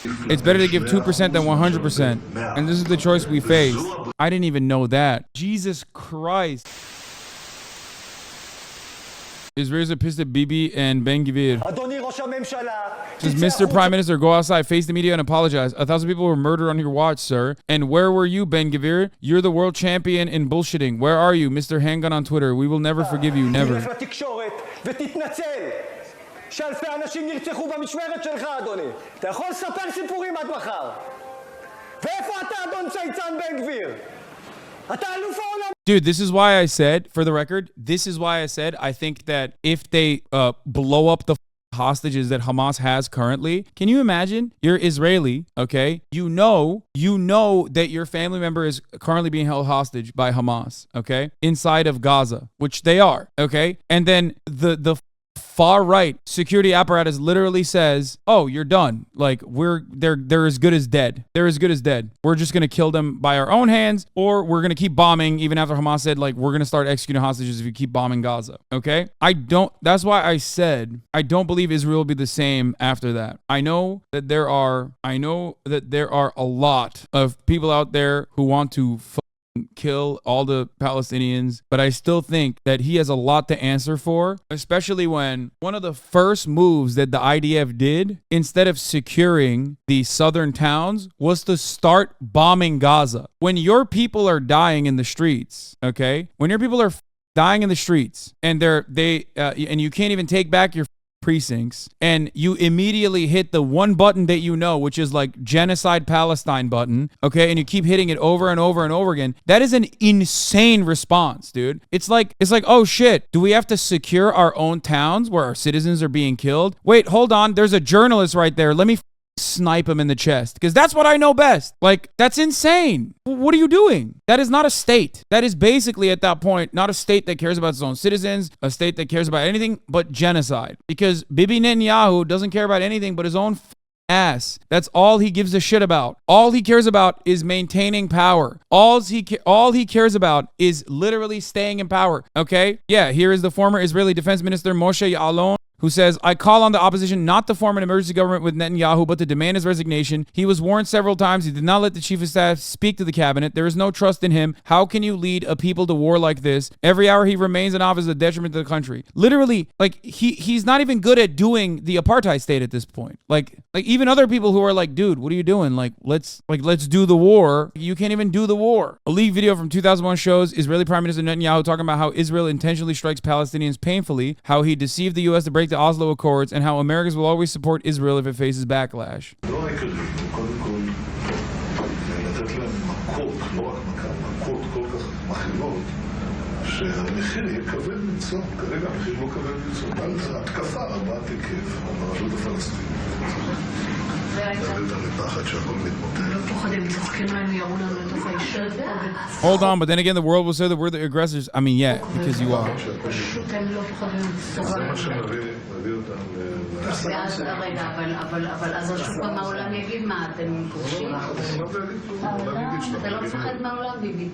It's better to give 2% than 100%. And this is the choice we face. I didn't even know that. Jesus Christ. Israelis are pissed at Bibi and Ben Gvir. Says, Mr. Prime Minister, go outside, face the media, and apologize. 1,000 people were murdered on your watch, sir. And where were you, Ben Gvir? You're the world champion in bullshitting. Where are you, Mr. Handgun on Twitter? We will never forgive you, never. שאלפי אנשים נרצחו במשמרת שלך, אדוני. אתה יכול לספר סיפורים עד מחר. ואיפה אתה, אדון צייצן בן גביר? אתה אלוף העולם. Dude, this is why I said, for the record, this is why I said I think that if they blow up the hostages that Hamas has currently, can you imagine? You're Israeli, okay? You know that your family member is currently being held hostage by Hamas, okay? Inside of Gaza, which they are, okay? And then the far right security apparatus literally says, "Oh, you're done. Like they're as good as dead. They're as good as dead. We're just gonna kill them by our own hands, or we're gonna keep bombing." Even after Hamas said, "Like we're gonna start executing hostages if you keep bombing Gaza." Okay, That's why I said I don't believe Israel will be the same after that. I know that there are a lot of people out there who want to kill all the Palestinians, but I still think that he has a lot to answer for, especially when one of the first moves that the IDF did, instead of securing the southern towns, was to start bombing Gaza. When your people are dying in the streets, okay? When your people are dying in the streets and and you can't even take back your precincts, and you immediately hit the one button that you know, which is like genocide Palestine button, okay, and you keep hitting it over and over and over again, that is an insane response, dude. It's like, oh shit, do we have to secure our own towns where our citizens are being killed? Wait, hold on, there's a journalist right there. Let me snipe him in the chest, because that's what I know best. Like, that's insane. What are you doing? That is not a state. That is basically, at that point, not a state that cares about its own citizens, a state that cares about anything but genocide, because Bibi Netanyahu doesn't care about anything but his own ass. That's all he gives a shit about. All he cares about is maintaining power. All he cares about is literally staying in power. Okay? Yeah, here is the former Israeli Defense Minister Moshe Ya'alon, who says, "I call on the opposition not to form an emergency government with Netanyahu, but to demand his resignation. He was warned several times. He did not let the chief of staff speak to the cabinet. There is no trust in him. How can you lead a people to war like this? Every hour he remains in office is a detriment to the country." Literally, like, he's not even good at doing the apartheid state at this point. Like even other people who are like, "Dude, what are you doing? Let's do the war." You can't even do the war. A leaked video from 2001 shows Israeli Prime Minister Netanyahu talking about how Israel intentionally strikes Palestinians painfully, how he deceived the U.S. to break the Oslo Accords, and how Americans will always support Israel if it faces backlash. Hold on, but then again, the world will say that we're the aggressors. I mean, yeah, because you are. אבל אז השוק מהעולם יגיד מה אתם כובשים. אתה לא מפחד מהעולם, ביבי.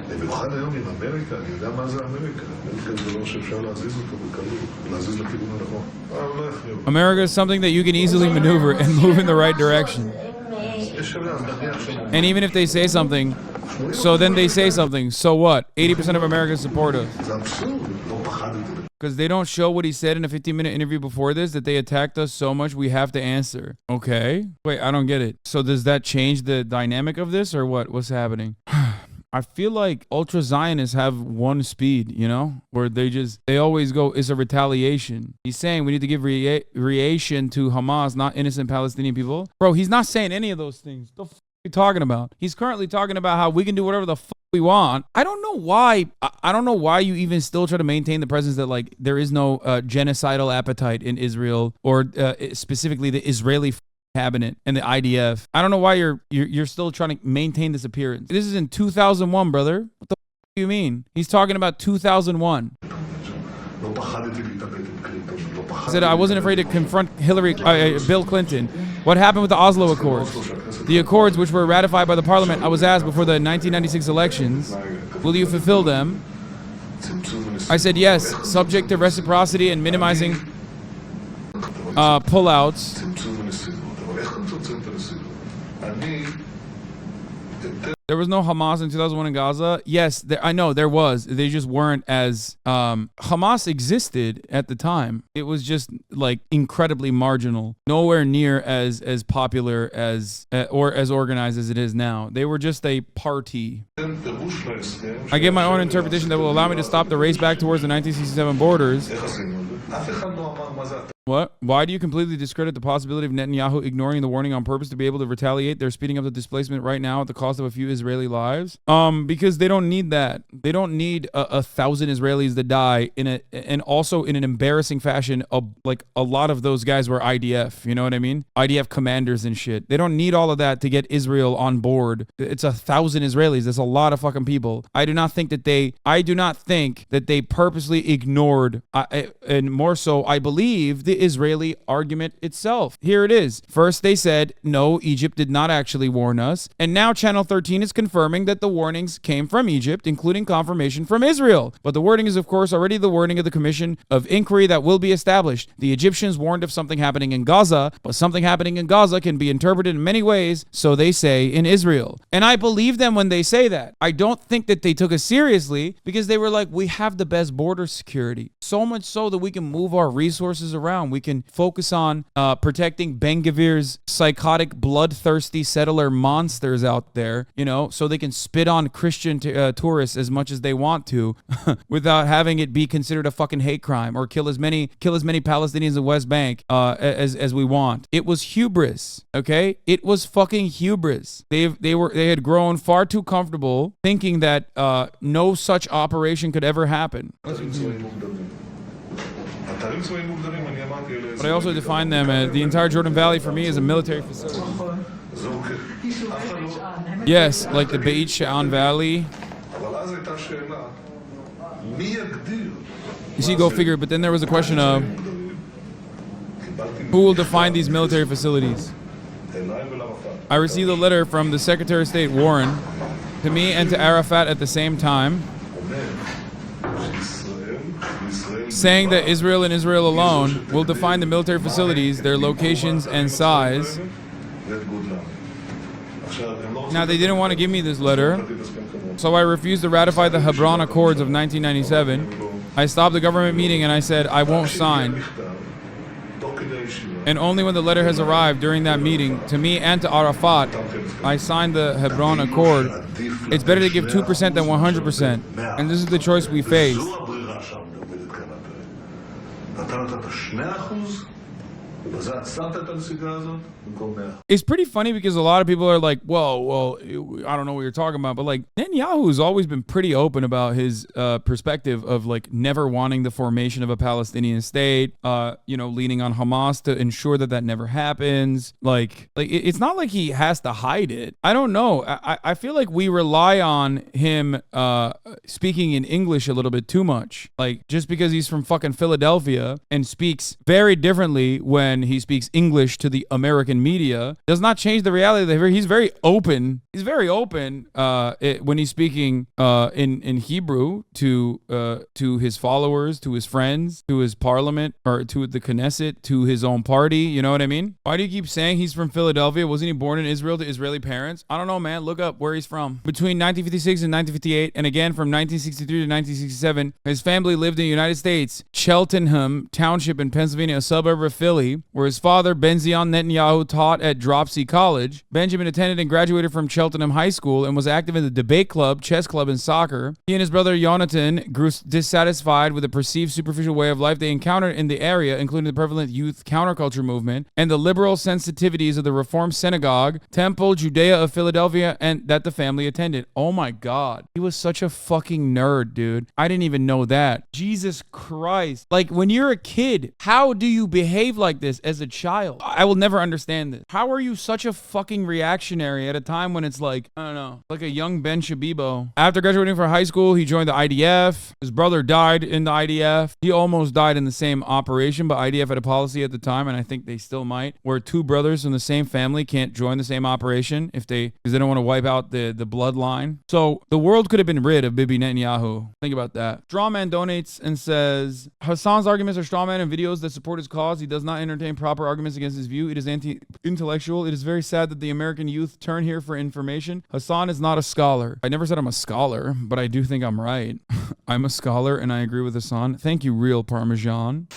במיוחד היום עם אמריקה, אני יודע מה זה אמריקה. אמריקה זה לא שאפשר להזיז אותו בקלות, להזיז לכיוון הנכון. America is something that you can easily maneuver and move in the right direction. And even if they say something, so then they say something, so what? 80% of Americans support us. Because they don't show what he said in a 15-minute interview before this, that they attacked us so much we have to answer. Okay. Wait, I don't get it. So does that change the dynamic of this, or what? What's happening? I feel like ultra Zionists have one speed, you know, where they always go, it's a retaliation. He's saying we need to give reaction to Hamas, not innocent Palestinian people. Bro, he's not saying any of those things. The f*** are you talking about? He's currently talking about how we can do whatever the f*** we want. I don't know why you even still try to maintain the presence that, like, there is no genocidal appetite in Israel, or specifically the Israeli cabinet and the IDF. I don't know why you're still trying to maintain this appearance. This is in 2001, brother. What the f*** do you mean? He's talking about 2001. He said, I wasn't afraid to confront Bill Clinton. What happened with the Oslo Accords? The accords, which were ratified by the parliament, I was asked before the 1996 elections, will you fulfill them? I said yes, subject to reciprocity and minimizing pullouts. איך אני צמצם את הנסיגה? אני... There was no Hamas in 2001 in Gaza. Yes, I know there was. They just weren't as Hamas existed at the time. It was just like incredibly marginal, nowhere near as popular as or as organized as it is now. They were just a party. I give my own interpretation that will allow me to stop the race back towards the 1967 borders. What? Why do you completely discredit the possibility of Netanyahu ignoring the warning on purpose to be able to retaliate? They're speeding up the displacement right now at the cost of a few Israeli lives. Because they don't need that. They don't need 1,000 Israelis to die and also in an embarrassing fashion. Like a lot of those guys were IDF. You know what I mean? IDF commanders and shit. They don't need all of that to get Israel on board. It's 1,000 Israelis. That's a lot of fucking people. I do not think that they purposely ignored, and more so, I believe the Israeli argument itself. Here it is. First, they said, no, Egypt did not actually warn us. And now Channel 13 is confirming that the warnings came from Egypt, including confirmation from Israel. But the wording is, of course, already the wording of the Commission of Inquiry that will be established. The Egyptians warned of something happening in Gaza, but something happening in Gaza can be interpreted in many ways, so they say in Israel. And I believe them when they say that. I don't think that they took us seriously because they were like, we have the best border security. So much so that we can move our resources around. We can focus on protecting Ben-Gvir's psychotic, bloodthirsty settler monsters out there, you know, so they can spit on Christian tourists as much as they want to without having it be considered a fucking hate crime or kill as many Palestinians in the West Bank as we want. It was hubris, okay? It was fucking hubris. They had grown far too comfortable thinking that no such operation could ever happen. But I also define them as the entire Jordan Valley for me is a military facility. Yes, like the Beit She'an Valley. You see, go figure. But then there was a question of who will define these military facilities. I received a letter from the Secretary of State Warren to me and to Arafat at the same time, saying that Israel and Israel alone will define the military facilities, their locations and size. Now, they didn't want to give me this letter, so I refused to ratify the Hebron Accords of 1997. I stopped the government meeting and I said, I won't sign. And only when the letter has arrived during that meeting, to me and to Arafat, I signed the Hebron Accord. It's better to give 2% than 100%. And this is the choice we face. It's pretty funny because a lot of people are like, well, I don't know what you're talking about, but like Netanyahu's always been pretty open about his perspective of like never wanting the formation of a Palestinian state, leaning on Hamas to ensure that never happens. Like it's not like he has to hide it. I don't know. I feel like we rely on him speaking in English a little bit too much. Like just because he's from fucking Philadelphia and speaks very differently when he speaks English to the American media does not change the reality that he's very open. He's very open when he's speaking in Hebrew to his followers, to his friends, to his parliament, or to the Knesset, to his own party. You know what I mean? Why do you keep saying he's from Philadelphia? Wasn't he born in Israel to Israeli parents? I don't know, man. Look up where he's from. Between 1956 and 1958, and again from 1963 to 1967, his family lived in the United States, Cheltenham Township in Pennsylvania, a suburb of Philly, where his father, Benzion Netanyahu, taught at Dropsy College. Benjamin attended and graduated from Cheltenham High School and was active in the debate club, chess club, and soccer. He and his brother Jonathan grew dissatisfied with the perceived superficial way of life they encountered in the area, including the prevalent youth counterculture movement and the liberal sensitivities of the Reform Synagogue, Temple Judea of Philadelphia, and that the family attended. Oh my God. He was such a fucking nerd, dude. I didn't even know that. Jesus Christ. Like, when you're a kid, how do you behave like this as a child? I will never understand this. How are you such a fucking reactionary at a time when it's like, I don't know, like a young Ben Shabibo? After graduating from high school, he joined the IDF. His brother died in the IDF. He almost died in the same operation, but IDF had a policy at the time, and I think they still might, where two brothers from the same family can't join the same operation because they don't want to wipe out the bloodline. So the world could have been rid of Bibi Netanyahu. Think about that. Strawman donates and says, Hassan's arguments are strawman and videos that support his cause. He does not entertain proper arguments against his view. It is anti-intellectual. It is very sad that the American youth turn here for information. Hassan is not a scholar. I never said I'm a scholar, but I do think I'm right. I'm a scholar and I agree with Hassan. Thank you, real Parmesan.